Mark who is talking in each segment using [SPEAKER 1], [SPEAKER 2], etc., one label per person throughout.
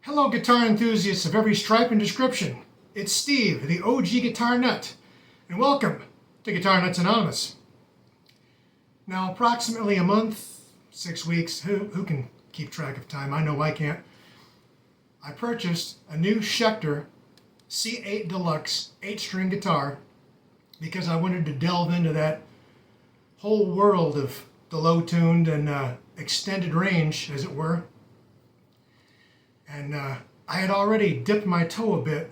[SPEAKER 1] Hello guitar enthusiasts of every stripe and description. It's Steve, the OG Guitar Nut, and welcome to Guitar Nuts Anonymous. Now approximately a month, 6 weeks, who can keep track of time? I know I can't. I purchased a new Schecter C-8 Deluxe 8-string guitar because I wanted to delve into that whole world of the low-tuned and extended range, as it were. And I had already dipped my toe a bit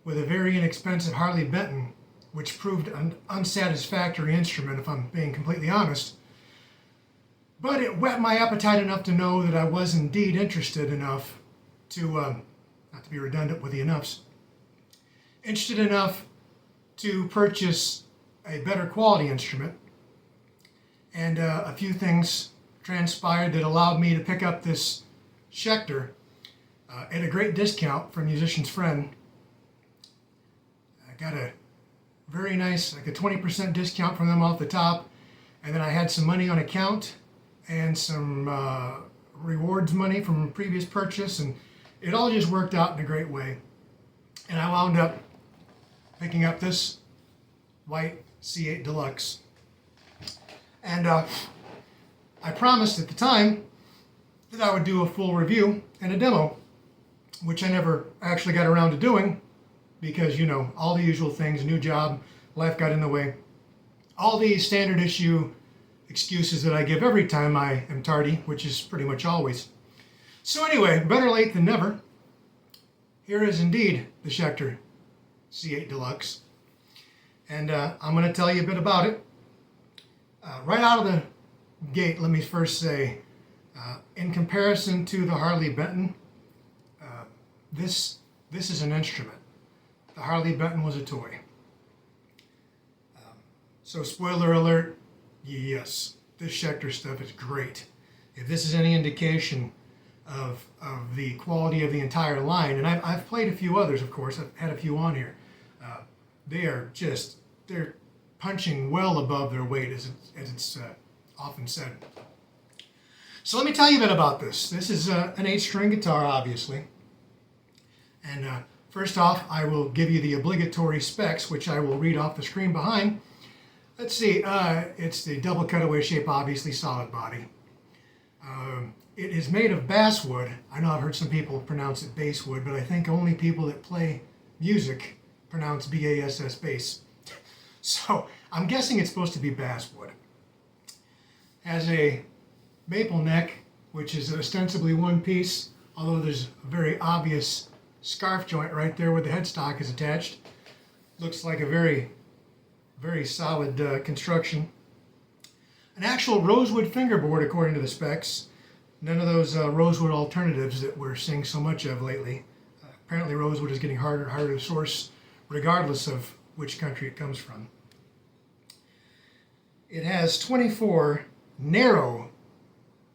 [SPEAKER 1] with a very inexpensive Harley Benton, which proved an unsatisfactory instrument, if I'm being completely honest. But it whet my appetite enough to know that I was indeed interested enough to, not to be redundant with the enoughs, interested enough to purchase a better quality instrument. And a few things transpired that allowed me to pick up this Schecter at a great discount from Musician's Friend. I got a very nice, like a 20% discount from them off the top, and then I had some money on account and some rewards money from a previous purchase, and it all just worked out in a great way. And I wound up picking up this white C8 Deluxe. And I promised at the time that I would do a full review and a demo, which I never actually got around to doing because, you know, all the usual things, new job, life got in the way. All the standard issue excuses that I give every time I am tardy, which is pretty much always. So anyway, better late than never. Here is indeed the Schecter C8 Deluxe. And I'm going to tell you a bit about it. Right out of the gate, let me first say, in comparison to the Harley Benton, this is an instrument. The Harley Benton was a toy. So spoiler alert, yes, this Schecter stuff is great. If this is any indication of the quality of the entire line, and I've played a few others, of course, I've had a few on here. They're punching well above their weight, as it's often said. So let me tell you a bit about this. This is an 8-string guitar, obviously. And first off, I will give you the obligatory specs, which I will read off the screen behind. Let's see, it's the double cutaway shape, obviously solid body. It is made of basswood. I know I've heard some people pronounce it basswood, but I think only people that play music pronounce B-A-S-S, bass. So I'm guessing it's supposed to be basswood. Has a maple neck, which is ostensibly one piece, although there's a very obvious scarf joint right there where the headstock is attached. Looks like a very, very solid construction. An actual rosewood fingerboard according to the specs. None of those rosewood alternatives that we're seeing so much of lately. Apparently rosewood is getting harder and harder to source regardless of which country it comes from. It has 24 narrow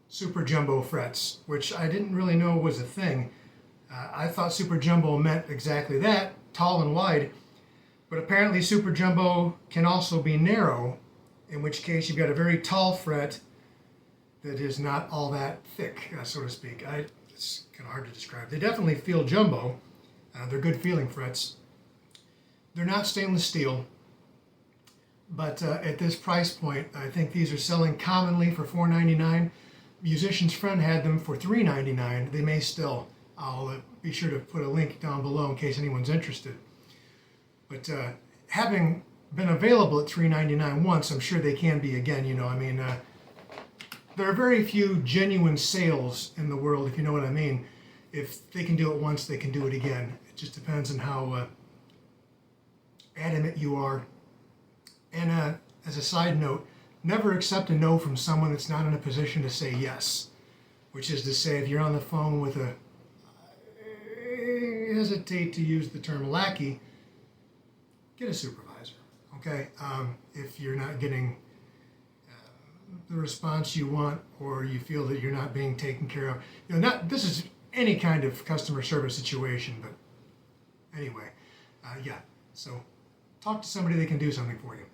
[SPEAKER 1] super jumbo frets, which I didn't really know was a thing. I thought super jumbo meant exactly that, tall and wide, but apparently super jumbo can also be narrow, in which case you've got a very tall fret that is not all that thick, so to speak. It's kind of hard to describe. They definitely feel jumbo. They're good feeling frets. They're not stainless steel, but at this price point, I think these are selling commonly for $4.99. Musician's Friend had them for $3.99. They may still. I'll be sure to put a link down below in case anyone's interested. But having been available at $3.99 once, I'm sure they can be again. You know, I mean, there are very few genuine sales in the world, if you know what I mean. If they can do it once, they can do it again. It just depends on how adamant you are. And as a side note, never accept a no from someone that's not in a position to say yes. Which is to say, if you're on the phone with a, I hesitate to use the term lackey, get a supervisor, okay? If you're not getting the response you want, or you feel that you're not being taken care of. You know, this is any kind of customer service situation, but anyway, yeah. So talk to somebody that can do something for you.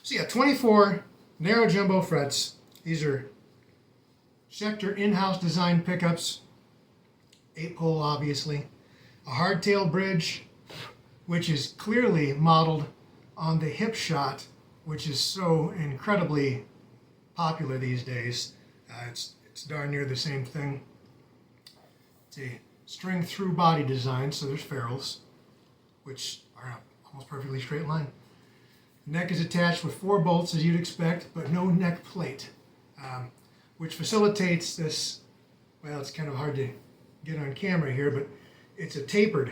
[SPEAKER 1] So yeah, 24 narrow jumbo frets. These are Schecter in-house design pickups. 8-pole obviously, a hardtail bridge, which is clearly modeled on the hip shot, which is so incredibly popular these days. It's darn near the same thing. It's a string through body design, so there's ferrules, which are almost perfectly straight line. The neck is attached with 4 bolts as you'd expect, but no neck plate, which facilitates this. Well, it's kind of hard to get on camera here, but it's a tapered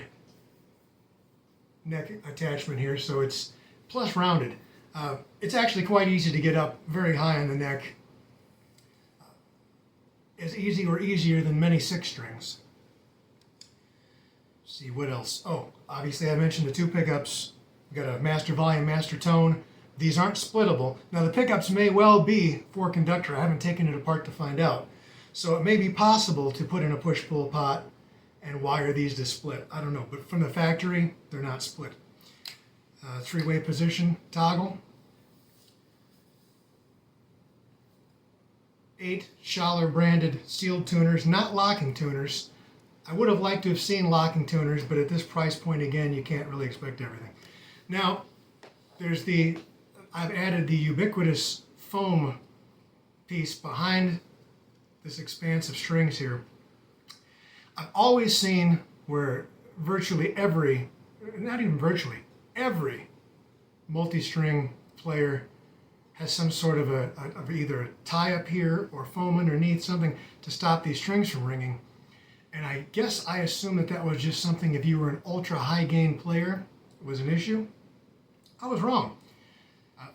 [SPEAKER 1] neck attachment here, so it's plus rounded. It's actually quite easy to get up very high on the neck. As easy or easier than many 6 strings. Let's see what else. Oh, obviously I mentioned the 2 pickups. We've got a master volume, master tone. These aren't splittable. Now the pickups may well be 4 conductor. I haven't taken it apart to find out. So it may be possible to put in a push-pull pot and wire these to split. I don't know, but from the factory, they're not split. 3-way position toggle. 8 Schaller branded sealed tuners, not locking tuners. I would have liked to have seen locking tuners, but at this price point, again, you can't really expect everything. Now, I've added the ubiquitous foam piece behind this expanse of strings here. I've always seen where virtually every, not even virtually, every multi-string player has some sort of either a tie up here or foam underneath, something to stop these strings from ringing. And I guess I assumed that was just something if you were an ultra high gain player, it was an issue. I was wrong.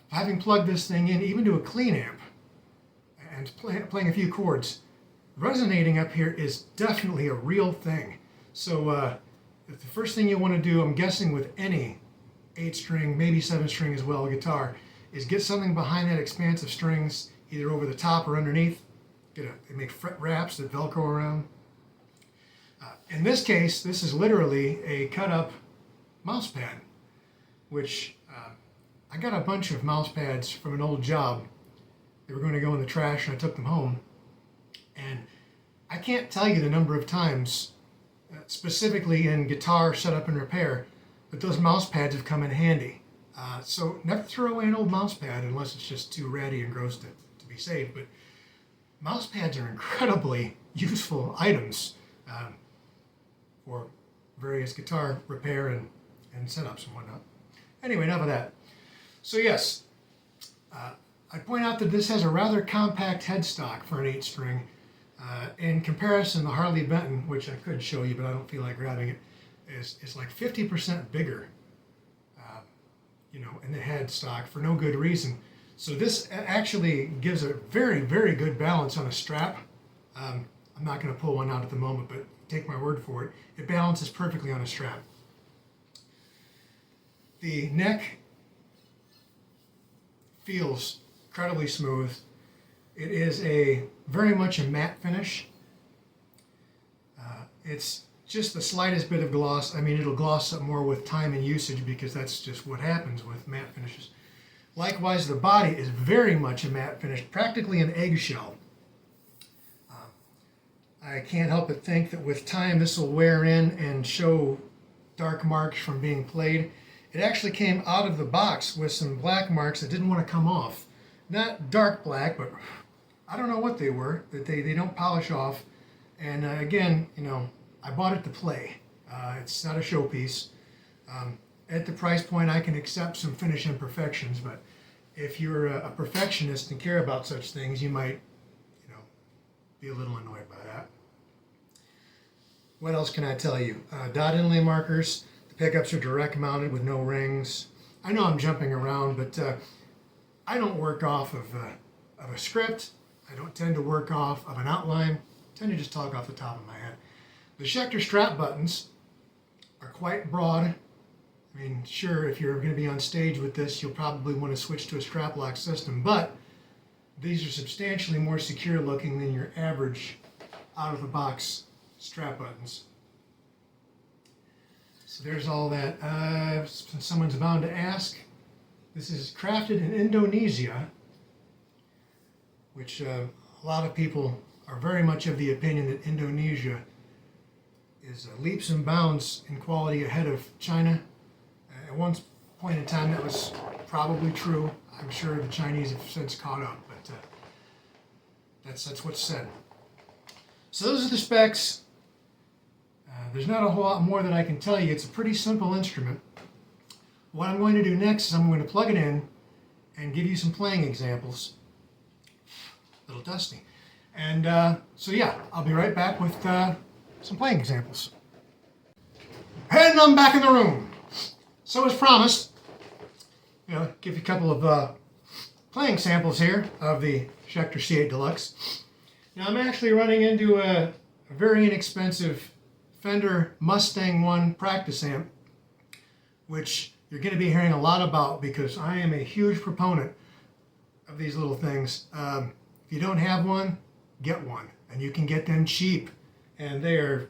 [SPEAKER 1] Having plugged this thing in even to a clean amp and playing a few chords, resonating up here is definitely a real thing. So the first thing you want to do, I'm guessing with any 8-string, maybe 7-string as well, guitar, is get something behind that expanse of strings, either over the top or underneath. They make fret wraps that Velcro around. In this case, this is literally a cut-up mouse pad, which I got a bunch of mouse pads from an old job. They were going to go in the trash, and I took them home. And I can't tell you the number of times, specifically in guitar setup and repair, that those mouse pads have come in handy. So never throw away an old mouse pad unless it's just too ratty and gross to be saved. But mouse pads are incredibly useful items for various guitar repair and setups and whatnot. Anyway, enough of that. So yes, I point out that this has a rather compact headstock for an 8-string. In comparison, the Harley Benton, which I could show you, but I don't feel like grabbing it, is like 50% bigger, in the headstock for no good reason. So this actually gives a very, very good balance on a strap. I'm not going to pull one out at the moment, but take my word for it. It balances perfectly on a strap. The neck feels incredibly smooth. It is very much a matte finish. It's just the slightest bit of gloss. I mean, it'll gloss up more with time and usage because that's just what happens with matte finishes. Likewise, the body is very much a matte finish, practically an eggshell. I can't help but think that with time this will wear in and show dark marks from being played. It actually came out of the box with some black marks that didn't want to come off. Not dark black, but I don't know what they were, that they don't polish off. And again, I bought it to play. It's not a showpiece. At the price point, I can accept some finish imperfections, but if you're a perfectionist and care about such things, you might, be a little annoyed by that. What else can I tell you? Dot inlay markers. The pickups are direct mounted with no rings. I know I'm jumping around, but I don't work off of a script. I don't tend to work off of an outline. I tend to just talk off the top of my head. The Schecter strap buttons are quite broad. I mean, sure, if you're going to be on stage with this, you'll probably want to switch to a strap lock system, but these are substantially more secure looking than your average out-of-the-box strap buttons. So there's all that. Someone's bound to ask. This is crafted in Indonesia, which a lot of people are very much of the opinion that Indonesia is leaps and bounds in quality ahead of China. At one point in time, that was probably true. I'm sure the Chinese have since caught up, but that's what's said. So those are the specs. There's not a whole lot more that I can tell you. It's a pretty simple instrument. What I'm going to do next is I'm going to plug it in and give you some playing examples. A little dusty. And so yeah, I'll be right back with some playing examples. And I'm back in the room. So as promised, give you a couple of playing samples here of the Schecter C-8 Deluxe. Now I'm actually running into a very inexpensive Fender Mustang 1 practice amp, which you're going to be hearing a lot about because I am a huge proponent of these little things. If you don't have one, get one, and you can get them cheap, and they're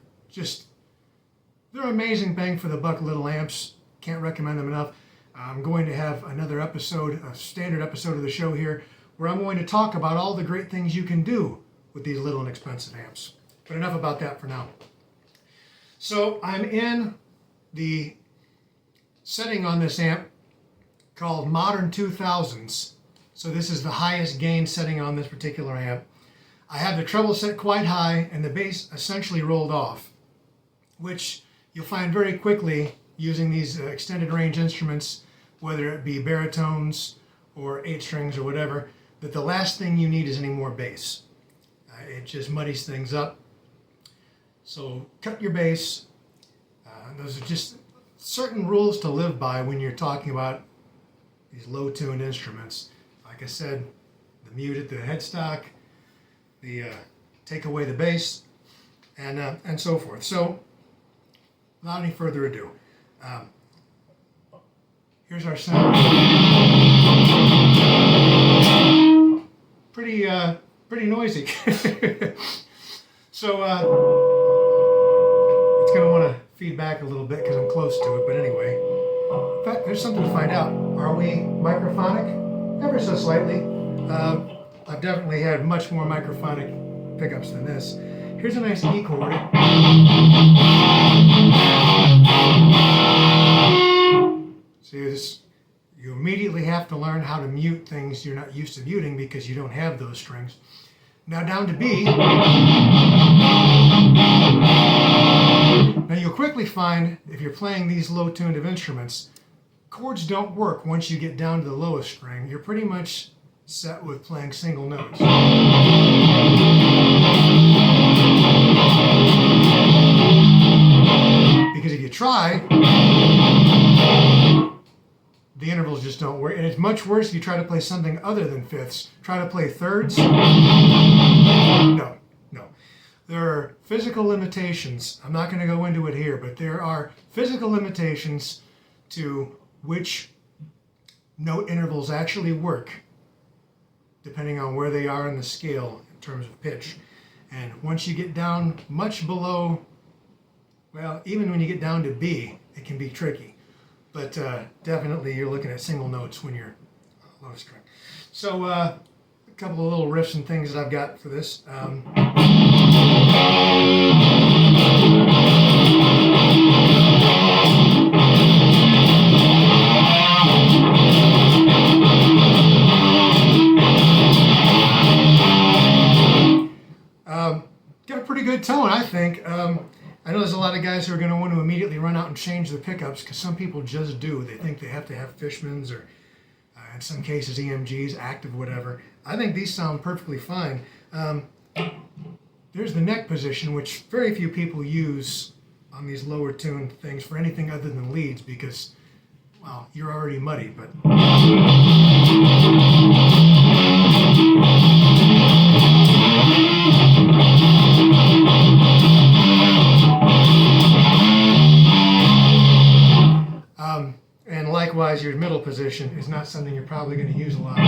[SPEAKER 1] amazing bang for the buck little amps. Can't recommend them enough. I'm going to have another episode, a standard episode of the show here, where I'm going to talk about all the great things you can do with these little inexpensive amps. But enough about that for now. So I'm in the setting on this amp called Modern 2000s. So this is the highest gain setting on this particular amp. I have the treble set quite high and the bass essentially rolled off, which you'll find very quickly using these extended range instruments, whether it be baritones or 8 strings or whatever, that the last thing you need is any more bass. It just muddies things up. So cut your bass. Those are just certain rules to live by when you're talking about these low-tuned instruments. Like I said, the mute at the headstock, the take away the bass, and so forth. So without any further ado, here's our sound. Pretty noisy. So it's going to want to feed back a little bit because I'm close to it, but anyway. In fact, there's something to find out. Are we microphonic? Ever so slightly. I've definitely had much more microphonic pickups than this. Here's a nice E chord. See this? You immediately have to learn how to mute things you're not used to muting because you don't have those strings. Now down to B. Now you'll quickly find, if you're playing these low-tuned of instruments, chords don't work once you get down to the lowest string. You're pretty much set with playing single notes. Because if you try, the intervals just don't work. And it's much worse if you try to play something other than fifths. Try to play thirds. No. There are physical limitations. I'm not going to go into it here, but there are physical limitations to which note intervals actually work, depending on where they are in the scale in terms of pitch. And once you get down much below, well, even when you get down to B, it can be tricky. But definitely you're looking at single notes when you're low string. So a couple of little riffs and things that I've got for this. Got a pretty good tone, I think. I know there's a lot of guys who are going to want to immediately run out and change the pickups because some people just do. They think they have to have Fishmans or, in some cases, EMGs, active, whatever. I think these sound perfectly fine. There's the neck position, which very few people use on these lower tuned things for anything other than leads because, well, you're already muddy, but... And likewise, your middle position is not something you're probably going to use a lot.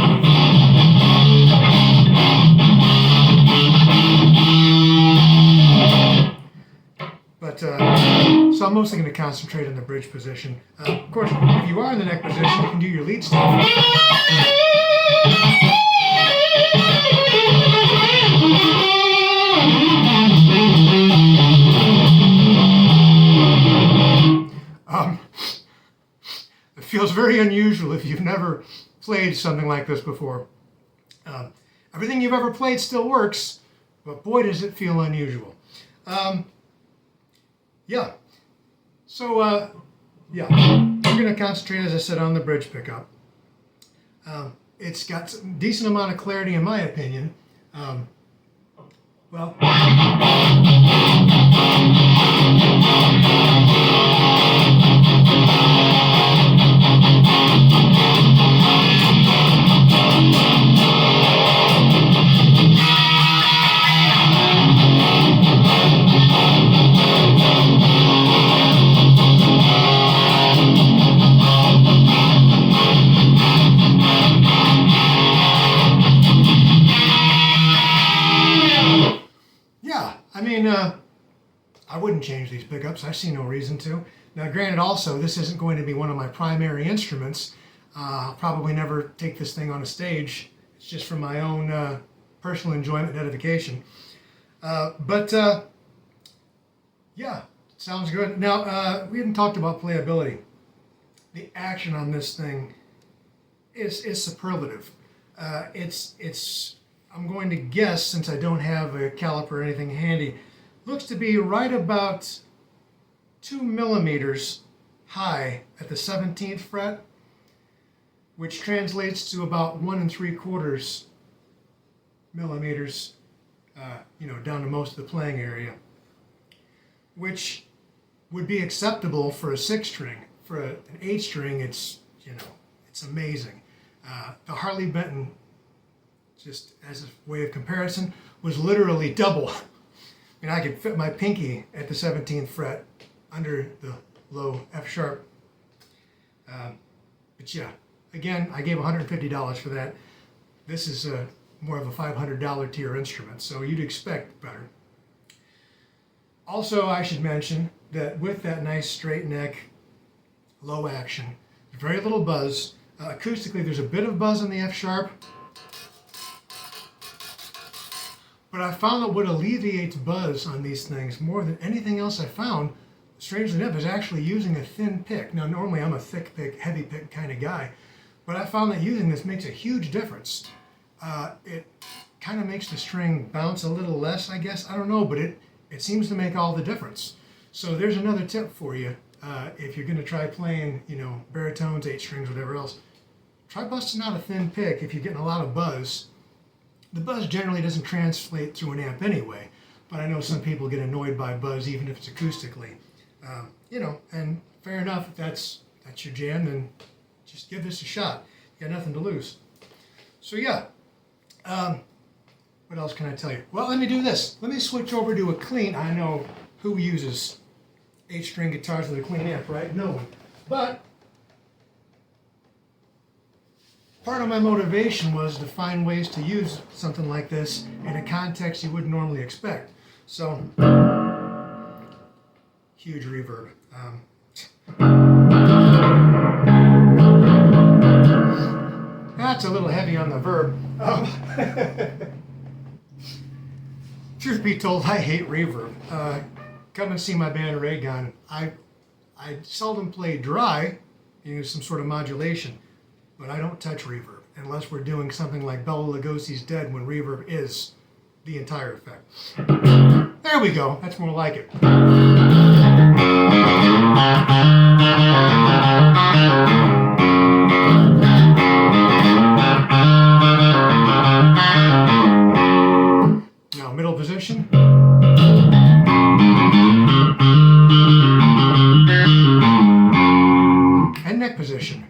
[SPEAKER 1] But so I'm mostly going to concentrate on the bridge position. Of course, if you are in the neck position, you can do your lead stuff. very unusual if you've never played something like this before. Everything you've ever played still works, but boy does it feel unusual. Yeah. So, yeah, I'm going to concentrate, as I said, on the bridge pickup. It's got a decent amount of clarity, in my opinion. Well, I wouldn't change these pickups. I see no reason to. Now, granted, also, this isn't going to be one of my primary instruments. I'll probably never take this thing on a stage. It's just for my own personal enjoyment and edification. Yeah, sounds good. Now, we haven't talked about playability. The action on this thing is superlative. I'm going to guess, since I don't have a caliper or anything handy, looks to be right about 2 millimeters high at the 17th fret, which translates to about 1 3/4 millimeters, down to most of the playing area, which would be acceptable for a 6-string. For an 8-string, it's amazing. The Harley Benton, just as a way of comparison, was literally double. I could fit my pinky at the 17th fret under the low F sharp. But yeah, again, I gave $150 for that. This is more of a $500 tier instrument, so you'd expect better. Also, I should mention that with that nice straight neck, low action, very little buzz. Acoustically, there's a bit of buzz on the F sharp. But I found that what alleviates buzz on these things more than anything else I found, strangely enough, is actually using a thin pick. Now, normally I'm a thick pick, heavy pick kind of guy, but I found that using this makes a huge difference. It kind of makes the string bounce a little less, I guess. I don't know, but it seems to make all the difference. So there's another tip for you. If you're going to try playing, baritones, 8 strings, whatever else, try busting out a thin pick if you're getting a lot of buzz. The buzz generally doesn't translate through an amp anyway, but I know some people get annoyed by buzz even if it's acoustically. And fair enough, if that's your jam, then just give this a shot. You got nothing to lose. So yeah, what else can I tell you? Well, let me do this. Let me switch over to a clean. I know who uses 8-string guitars with a clean amp, right? No one. But part of my motivation was to find ways to use something like this in a context you wouldn't normally expect. So, huge reverb. That's a little heavy on the verb. Truth be told, I hate reverb. Come and see my band Raygun. I seldom play dry, some sort of modulation. But I don't touch reverb unless we're doing something like Bela Lugosi's Dead, when reverb is the entire effect. There we go. That's more like it. Now, middle position. And neck position.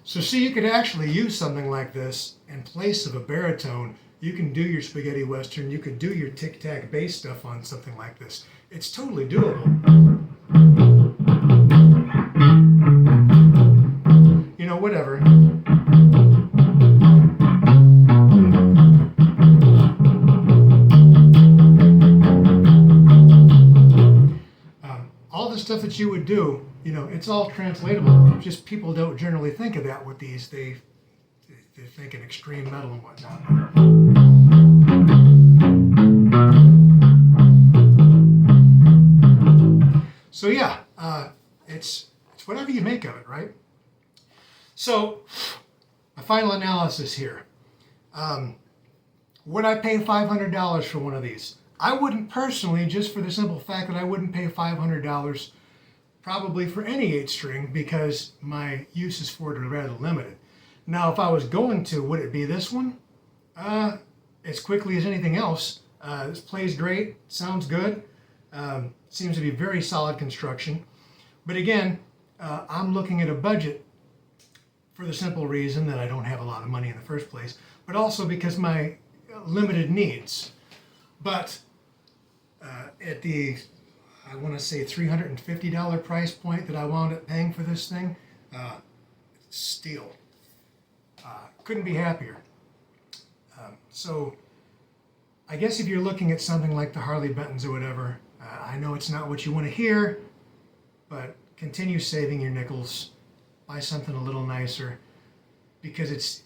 [SPEAKER 1] So see, you could actually use something like this in place of a baritone. You can do your spaghetti western, you could do your tic-tac bass stuff on something like this. It's totally doable. Whatever. All the stuff that you would do, it's all translatable. Just people don't generally think of that with these. They think in extreme metal and whatnot. So yeah, it's whatever you make of it, right? So a final analysis here. Would I pay $500 for one of these? I wouldn't personally, just for the simple fact that I wouldn't pay $500 probably for any 8-string because my uses for it are rather limited. Now, if I was going to, would it be this one? As quickly as anything else. This plays great, sounds good, seems to be very solid construction. But again, I'm looking at a budget for the simple reason that I don't have a lot of money in the first place, but also because my limited needs. But at the, I want to say $350 price point that I wound up paying for this thing, steal. Couldn't be happier. So I guess if you're looking at something like the Harley Bentons or whatever, I know it's not what you want to hear, but continue saving your nickels. Buy something a little nicer, because it's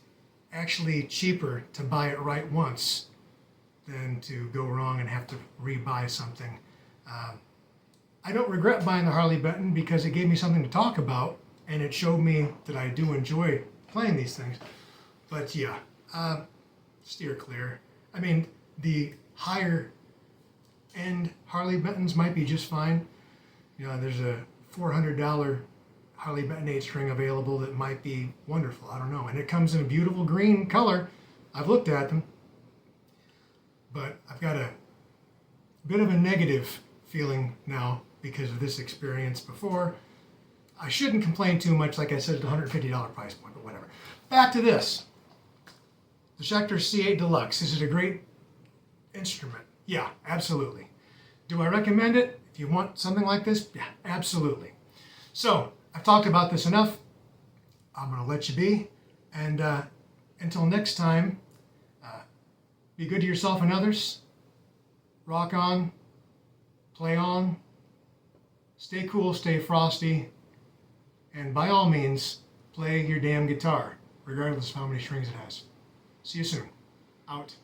[SPEAKER 1] actually cheaper to buy it right once than to go wrong and have to re-buy something. I don't regret buying the Harley Benton because it gave me something to talk about, and it showed me that I do enjoy playing these things. But yeah, steer clear. I mean, the higher end Harley Bentons might be just fine. You know, there's a $400 Harley Benton 8-string available that might be wonderful. I don't know. And it comes in a beautiful green color. I've looked at them. But I've got a bit of a negative feeling now because of this experience before. I shouldn't complain too much, like I said, at the $150 price point, but whatever. Back to this. The Schecter C-8 Deluxe. Is it a great instrument? Yeah, absolutely. Do I recommend it? If you want something like this, yeah, absolutely. So, I've talked about this enough. I'm going to let you be. And until next time, be good to yourself and others. Rock on. Play on. Stay cool, stay frosty. And by all means, play your damn guitar, regardless of how many strings it has. See you soon. Out.